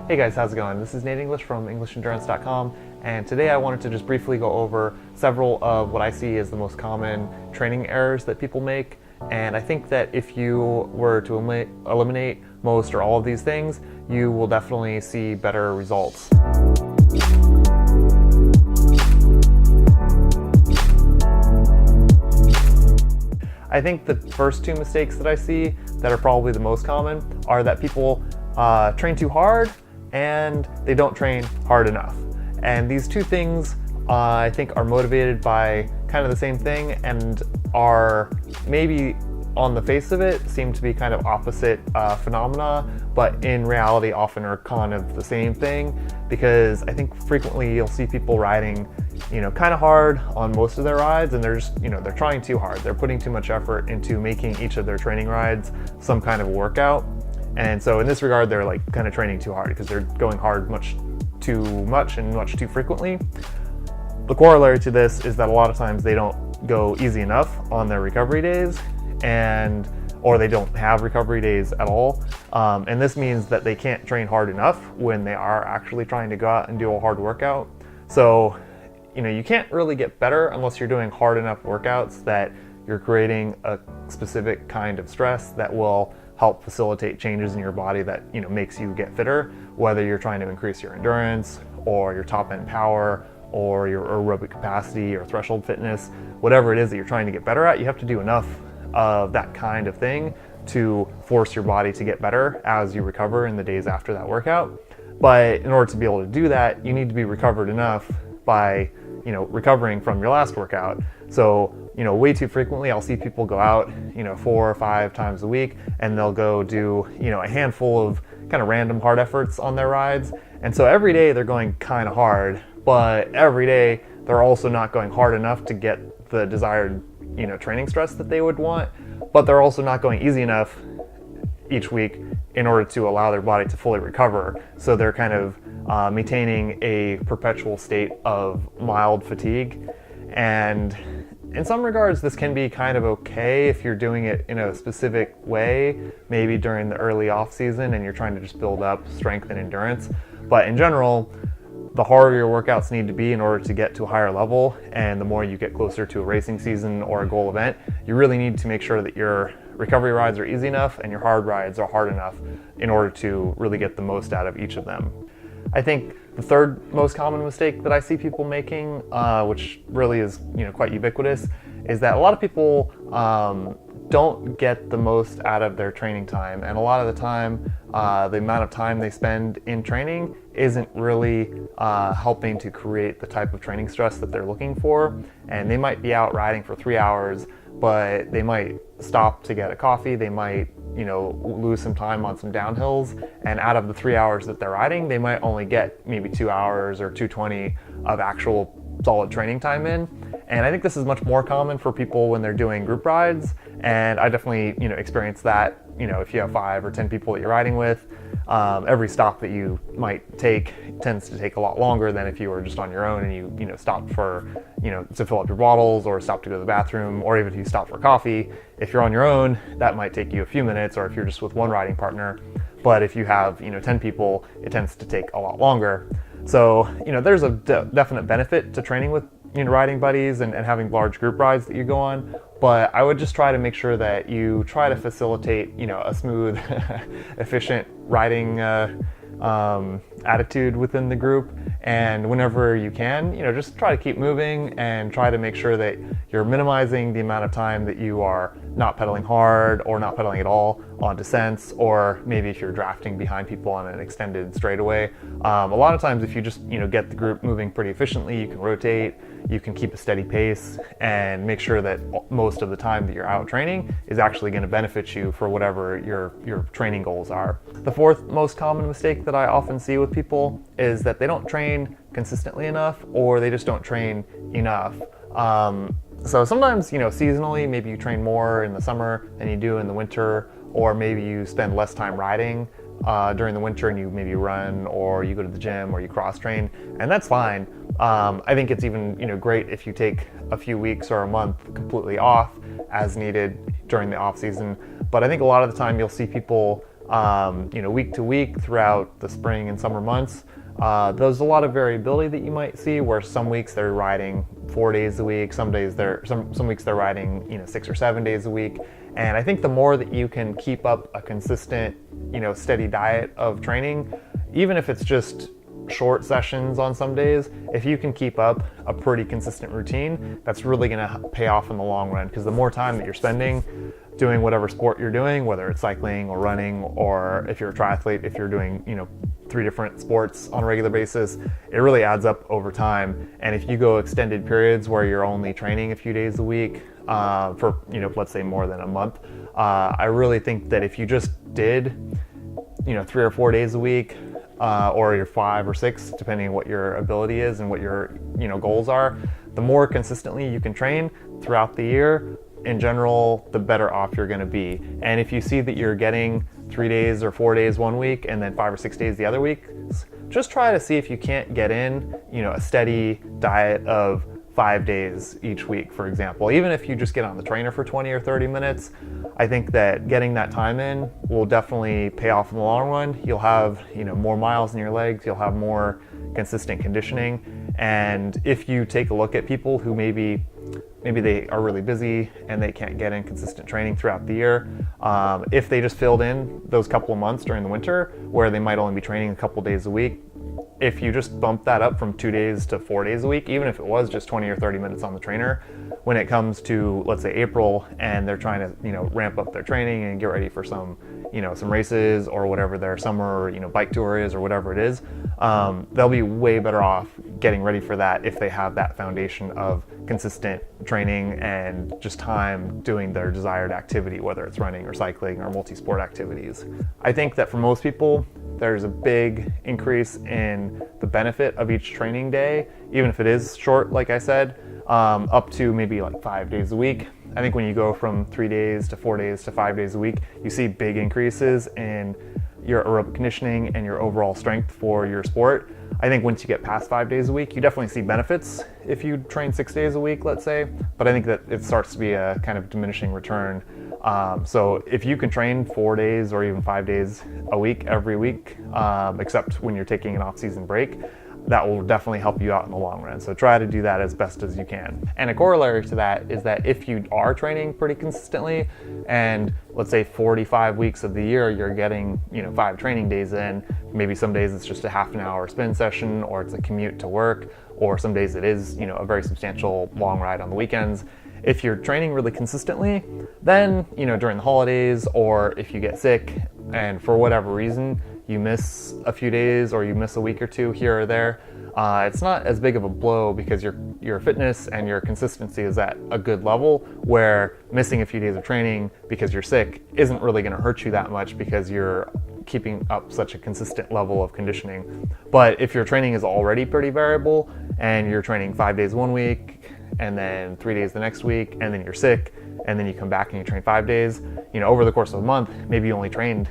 Hey guys, how's it going? This is Nate English from EnglishEndurance.com, and today I wanted to just briefly go over several of what I see as the most common training errors that people make. And I think that if you were to eliminate most or all of these things, you will definitely see better results. I think the first two mistakes that I see that are probably the most common are that people train too hard and they don't train hard enough. And these two things I think are motivated by kind of the same thing and are maybe on the face of it seem to be kind of opposite phenomena, but in reality often are kind of the same thing, because I think frequently you'll see people riding kind of hard on most of their rides, and they're just, they're trying too hard. They're putting too much effort into making each of their training rides some kind of workout. And so in this regard, they're like kind of training too hard because they're going hard much too much and much too frequently. The corollary to this is that a lot of times they don't go easy enough on their recovery days, or they don't have recovery days at all. And this means that they can't train hard enough when they are actually trying to go out and do a hard workout. So you can't really get better unless you're doing hard enough workouts that you're creating a specific kind of stress that will help facilitate changes in your body that makes you get fitter, whether you're trying to increase your endurance or your top end power or your aerobic capacity or threshold fitness. Whatever it is that you're trying to get better at, you have to do enough of that kind of thing to force your body to get better as you recover in the days after that workout. But in order to be able to do that, you need to be recovered enough by recovering from your last workout. So way too frequently I'll see people go out 4 or 5 times a week, and they'll go do a handful of kind of random hard efforts on their rides. And so every day they're going kind of hard, but every day they're also not going hard enough to get the desired training stress that they would want, but they're also not going easy enough each week in order to allow their body to fully recover. So they're kind of maintaining a perpetual state of mild fatigue. And in some regards, this can be kind of okay if you're doing it in a specific way, maybe during the early off season and you're trying to just build up strength and endurance. But in general, the harder your workouts need to be in order to get to a higher level, and the more you get closer to a racing season or a goal event, you really need to make sure that your recovery rides are easy enough and your hard rides are hard enough in order to really get the most out of each of them. I think the third most common mistake that I see people making, which really is quite ubiquitous, is that a lot of people don't get the most out of their training time. And a lot of the time, the amount of time they spend in training isn't really helping to create the type of training stress that they're looking for. And they might be out riding for 3 hours, but they might stop to get a coffee. They might lose some time on some downhills, and out of the 3 hours that they're riding, they might only get maybe 2 hours or 220 of actual solid training time in. And I think this is much more common for people when they're doing group rides, and I definitely experience that. If you have 5 or 10 people that you're riding with, every stop that you might take tends to take a lot longer than if you were just on your own and you stopped for to fill up your bottles, or stopped to go to the bathroom, or even if you stop for coffee. If you're on your own, that might take you a few minutes, or if you're just with one riding partner. But if you have 10 people, it tends to take a lot longer. So there's a definite benefit to training with riding buddies and having large group rides that you go on. But I would just try to make sure that you try to facilitate a smooth, efficient riding attitude within the group. And whenever you can, just try to keep moving and try to make sure that you're minimizing the amount of time that you are not pedaling hard or not pedaling at all on descents, or maybe if you're drafting behind people on an extended straightaway. A lot of times if you just get the group moving pretty efficiently, you can rotate, you can keep a steady pace, and make sure that most of the time that you're out training is actually going to benefit you for whatever your training goals are. The fourth most common mistake that I often see with people is that they don't train consistently enough, or they just don't train enough. So sometimes, seasonally, maybe you train more in the summer than you do in the winter, or maybe you spend less time riding during the winter and you maybe run, or you go to the gym, or you cross train, and that's fine. I think it's even great if you take a few weeks or a month completely off as needed during the off season. But I think a lot of the time you'll see people week to week throughout the spring and summer months, there's a lot of variability that you might see, where some weeks they're riding 4 days a week, some weeks they're riding 6 or 7 days a week. And I think the more that you can keep up a consistent, steady diet of training, even if it's just short sessions on some days, if you can keep up a pretty consistent routine, that's really going to pay off in the long run, because the more time that you're spending doing whatever sport you're doing, whether it's cycling or running, or if you're a triathlete, if you're doing 3 different sports on a regular basis, it really adds up over time. And if you go extended periods where you're only training a few days a week for let's say more than a month, I really think that if you just did 3 or 4 days a week, or your 5 or 6, depending on what your ability is and what your goals are, the more consistently you can train throughout the year, in general, the better off you're going to be. And if you see that you're getting 3 days or 4 days one week and then 5 or 6 days the other week, just try to see if you can't get in a steady diet of 5 days each week, for example. Even if you just get on the trainer for 20 or 30 minutes, I think that getting that time in will definitely pay off in the long run. You'll have more miles in your legs, you'll have more consistent conditioning. And if you take a look at people who maybe they are really busy and they can't get in consistent training throughout the year, if they just filled in those couple of months during the winter where they might only be training a couple days a week, if you just bump that up from 2 days to 4 days a week, even if it was just 20 or 30 minutes on the trainer, when it comes to, let's say, April, and they're trying to ramp up their training and get ready for some races or whatever their summer bike tour is or whatever it is, they'll be way better off getting ready for that if they have that foundation of consistent training and just time doing their desired activity, whether it's running or cycling or multi-sport activities. I think that for most people, there's a big increase in the benefit of each training day, even if it is short, like I said, up to maybe like 5 days a week. I think when you go from 3 days to 4 days to 5 days a week, you see big increases in your aerobic conditioning and your overall strength for your sport. I think once you get past 5 days a week, you definitely see benefits if you train 6 days a week, let's say, but I think that it starts to be a kind of diminishing return. So if you can train 4 days or even 5 days a week every week, except when you're taking an off-season break, that will definitely help you out in the long run. So try to do that as best as you can. And a corollary to that is that if you are training pretty consistently, and let's say 45 weeks of the year you're getting 5 training days in, maybe some days it's just a half an hour spin session, or it's a commute to work, or some days it is a very substantial long ride on the weekends. If you're training really consistently, then during the holidays, or if you get sick and for whatever reason you miss a few days or you miss a week or two here or there, it's not as big of a blow, because your fitness and your consistency is at a good level where missing a few days of training because you're sick isn't really going to hurt you that much, because you're keeping up such a consistent level of conditioning. But if your training is already pretty variable and you're training 5 days one week and then 3 days the next week, and then you're sick, and then you come back and you train 5 days, over the course of a month, maybe you only trained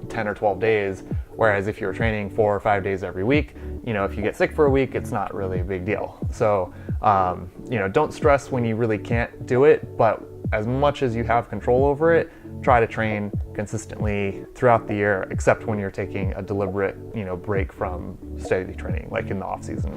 10 or 12 days, whereas if you're training 4 or 5 days every week, if you get sick for a week, it's not really a big deal. So don't stress when you really can't do it, but as much as you have control over it, try to train consistently throughout the year, except when you're taking a deliberate break from steady training, like in the off season.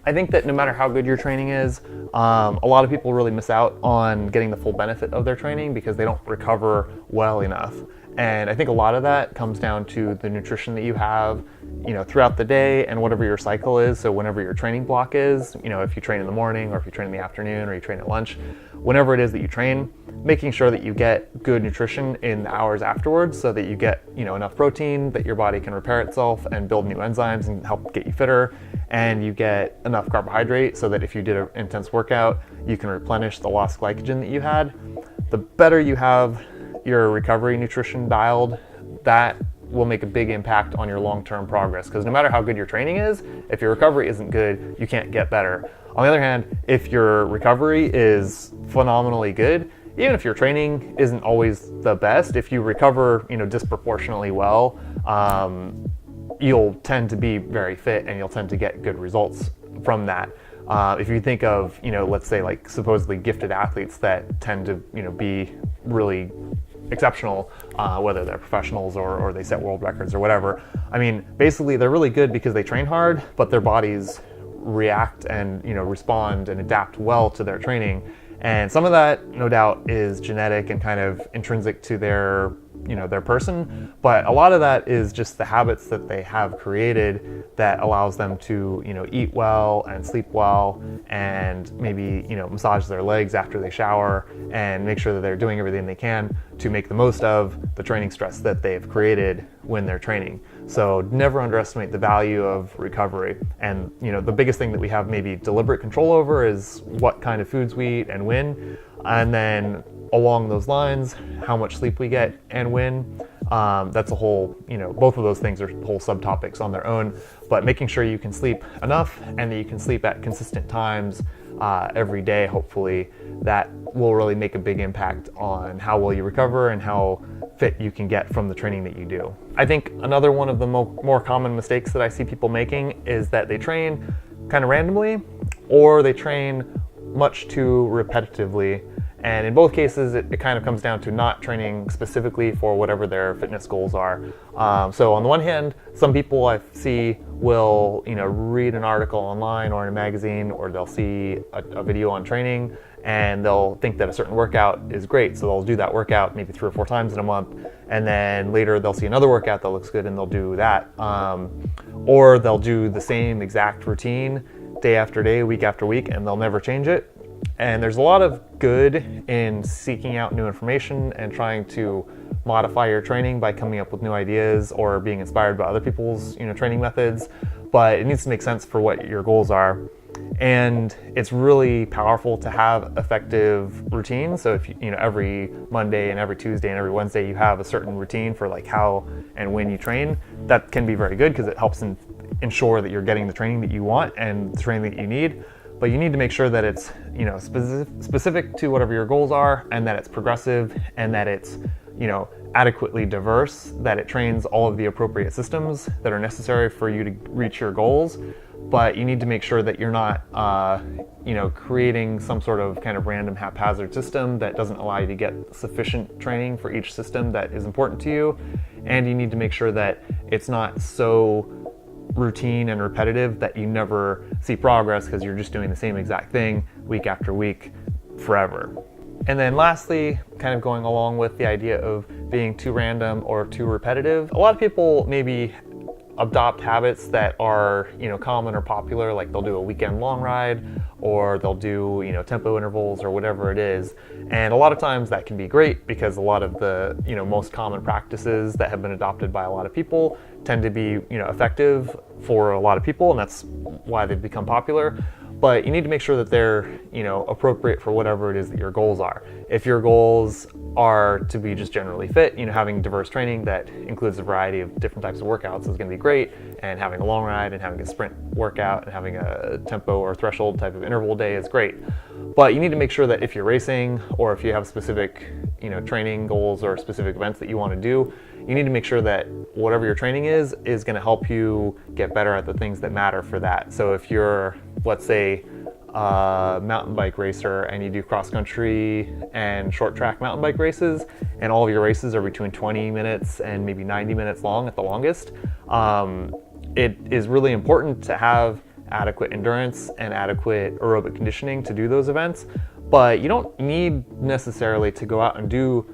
I think that no matter how good your training is, a lot of people really miss out on getting the full benefit of their training because they don't recover well enough. And I think a lot of that comes down to the nutrition that you have, throughout the day, and whatever your cycle is. So whenever your training block is, if you train in the morning, or if you train in the afternoon, or you train at lunch, whenever it is that you train, making sure that you get good nutrition in the hours afterwards, so that you get enough protein that your body can repair itself and build new enzymes and help get you fitter, and you get enough carbohydrate so that if you did an intense workout, you can replenish the lost glycogen that you had. The better you have your recovery nutrition dialed, that will make a big impact on your long-term progress, because no matter how good your training is, if your recovery isn't good, you can't get better. On the other hand, if your recovery is phenomenally good, even if your training isn't always the best, if you recover disproportionately well, you'll tend to be very fit and you'll tend to get good results from that. If you think of let's say like supposedly gifted athletes that tend to be really exceptional, whether they're professionals or they set world records or whatever. I mean, basically they're really good because they train hard, but their bodies react and respond and adapt well to their training. And some of that, no doubt, is genetic and kind of intrinsic to their person, but a lot of that is just the habits that they have created that allows them to eat well and sleep well, and maybe massage their legs after they shower, and make sure that they're doing everything they can to make the most of the training stress that they've created when they're training. So never underestimate the value of recovery. And the biggest thing that we have maybe deliberate control over is what kind of foods we eat and when, and then along those lines, how much sleep we get and when. That's a whole, both of those things are whole subtopics on their own, but making sure you can sleep enough and that you can sleep at consistent times every day, hopefully, that will really make a big impact on how well you recover and how fit you can get from the training that you do. I think another one of the more common mistakes that I see people making is that they train kind of randomly, or they train much too repetitively. And in both cases, it kind of comes down to not training specifically for whatever their fitness goals are. So on the one hand, some people I see will, read an article online or in a magazine, or they'll see a video on training, and they'll think that a certain workout is great. So they'll do that workout maybe 3 or 4 times in a month, and then later they'll see another workout that looks good and they'll do that. Or they'll do the same exact routine day after day, week after week, and they'll never change it. And there's a lot of good in seeking out new information and trying to modify your training by coming up with new ideas or being inspired by other people's training methods, but it needs to make sense for what your goals are. And it's really powerful to have effective routines. So if every Monday and every Tuesday and every Wednesday you have a certain routine for like how and when you train, that can be very good because it helps ensure that you're getting the training that you want and the training that you need. But you need to make sure that it's specific to whatever your goals are, and that it's progressive, and that it's adequately diverse, that it trains all of the appropriate systems that are necessary for you to reach your goals. But you need to make sure that you're not creating some sort of kind of random haphazard system that doesn't allow you to get sufficient training for each system that is important to you. And you need to make sure that it's not so routine and repetitive that you never see progress because you're just doing the same exact thing week after week forever. And then lastly, kind of going along with the idea of being too random or too repetitive, a lot of people maybe adopt habits that are common or popular, like they'll do a weekend long ride, or they'll do tempo intervals or whatever it is. And a lot of times that can be great because a lot of the most common practices that have been adopted by a lot of people tend to be effective for a lot of people, and that's why they've become popular. But you need to make sure that they're appropriate for whatever it is that your goals are. If your goals are to be just generally fit, having diverse training that includes a variety of different types of workouts is going to be great, and having a long ride and having a sprint workout and having a tempo or threshold type of interval day is great. But you need to make sure that if you're racing, or if you have specific training goals or specific events that you want to do, you need to make sure that whatever your training is going to help you get better at the things that matter for that. So if you're, let's say, a mountain bike racer and you do cross country and short track mountain bike races, and all of your races are between 20 minutes and maybe 90 minutes long at the longest, it is really important to have adequate endurance and adequate aerobic conditioning to do those events. But you don't need necessarily to go out and do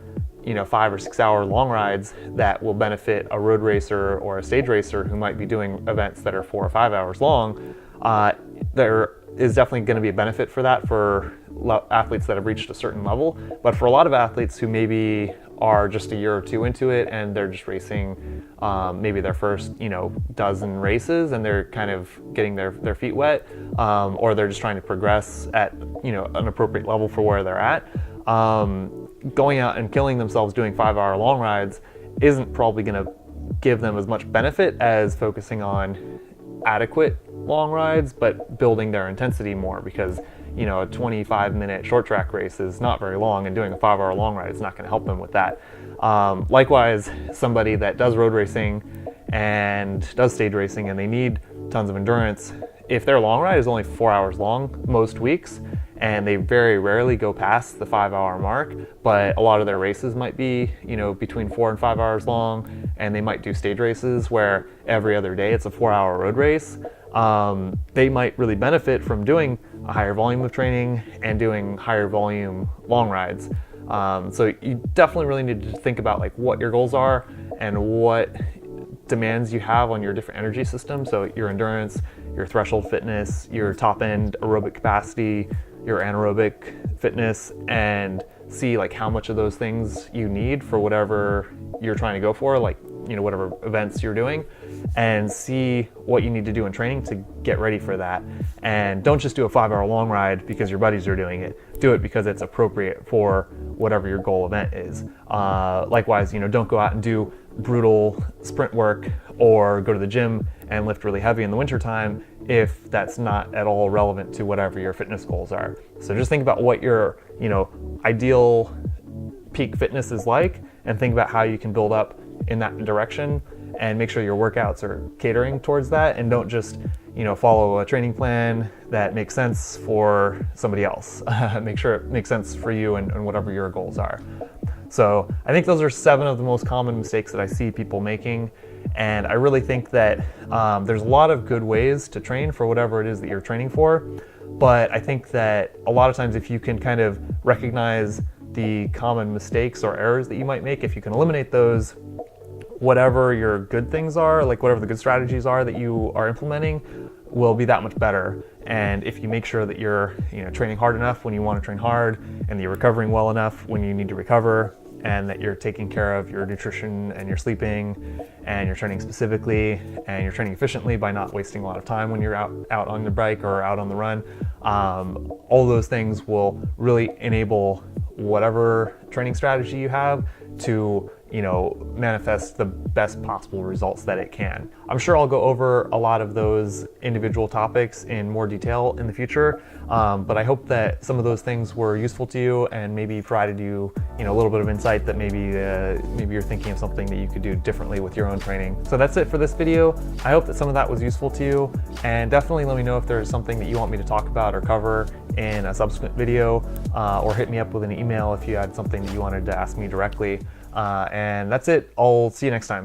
5 or 6 hour long rides that will benefit a road racer or a stage racer who might be doing events that are 4 or 5 hours long. There is definitely going to be a benefit for that for athletes that have reached a certain level, but for a lot of athletes who maybe are just a year or two into it and they're just racing maybe their first dozen races and they're kind of getting their feet wet, or they're just trying to progress at an appropriate level for where they're at, going out and killing themselves doing 5 hour long rides isn't probably going to give them as much benefit as focusing on adequate long rides but building their intensity more, because a 25-minute short track race is not very long, and doing a 5 hour long ride is not going to help them with that. Likewise, somebody that does road racing and does stage racing and they need tons of endurance, if their long ride is only 4 hours long most weeks and they very rarely go past the 5-hour mark, but a lot of their races might be, between 4 and 5 hours long, and they might do stage races where every other day it's a 4-hour road race. They might really benefit from doing a higher volume of training and doing higher volume long rides. So you definitely really need to think about like what your goals are and what demands you have on your different energy systems. So your endurance, your threshold fitness, your top end aerobic capacity, your anaerobic fitness, and see like how much of those things you need for whatever you're trying to go for, like whatever events you're doing, and see what you need to do in training to get ready for that. And don't just do a 5-hour long ride because your buddies are doing it. Do it because it's appropriate for whatever your goal event is. Likewise, don't go out and do brutal sprint work or go to the gym and lift really heavy in the wintertime if that's not at all relevant to whatever your fitness goals are. So just think about what your ideal peak fitness is like, and think about how you can build up in that direction, and make sure your workouts are catering towards that, and don't just follow a training plan that makes sense for somebody else. Make sure it makes sense for you and whatever your goals are. So I think those are 7 of the most common mistakes that I see people making, and I really think that there's a lot of good ways to train for whatever it is that you're training for, but I think that a lot of times if you can kind of recognize the common mistakes or errors that you might make, if you can eliminate those, whatever your good things are, like whatever the good strategies are that you are implementing, will be that much better. And if you make sure that you're training hard enough when you want to train hard, and that you're recovering well enough when you need to recover, and that you're taking care of your nutrition and your sleeping, and you're training specifically, and you're training efficiently by not wasting a lot of time when you're out on the bike or out on the run, all those things will really enable whatever training strategy you have to manifest the best possible results that it can. I'm sure I'll go over a lot of those individual topics in more detail in the future, but I hope that some of those things were useful to you and maybe provided you, a little bit of insight that maybe you're thinking of something that you could do differently with your own training. So that's it for this video. I hope that some of that was useful to you, and definitely let me know if there's something that you want me to talk about or cover in a subsequent video, or hit me up with an email if you had something that you wanted to ask me directly. And that's it. I'll see you next time.